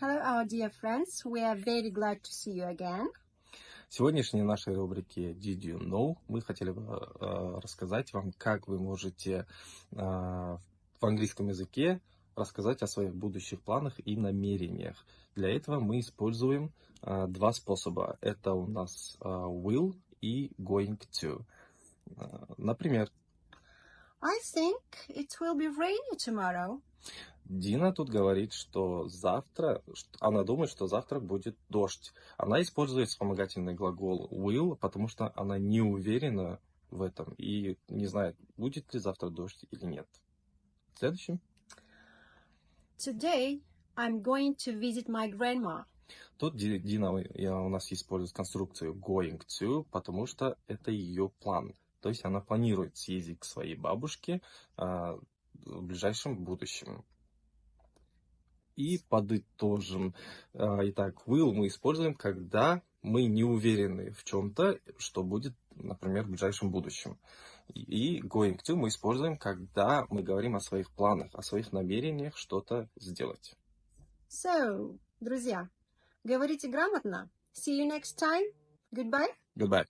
Hello, our dear friends. We are very glad to see you again. В сегодняшней нашей рубрике Did You Know мы хотели бы рассказать вам, как вы можете в английском языке рассказать о своих будущих планах и намерениях. Для этого мы используем два способа. Это у нас will и going to. Например, I think it will be rainy tomorrow. Дина тут говорит, что завтра, она думает, что завтра будет дождь. Она использует вспомогательный глагол will, потому что она не уверена в этом и не знает, будет ли завтра дождь или нет. Следующий. Today, I'm going to visit my grandma. Тут Дина у нас использует конструкцию going to, потому что это ее план. То есть она планирует съездить к своей бабушке в ближайшем будущем. И подытожим. Итак, will мы используем, когда мы не уверены в чем-то, что будет, например, в ближайшем будущем. И going to мы используем, когда мы говорим о своих планах, о своих намерениях что-то сделать. So, друзья, говорите грамотно. See you next time. Goodbye. Goodbye.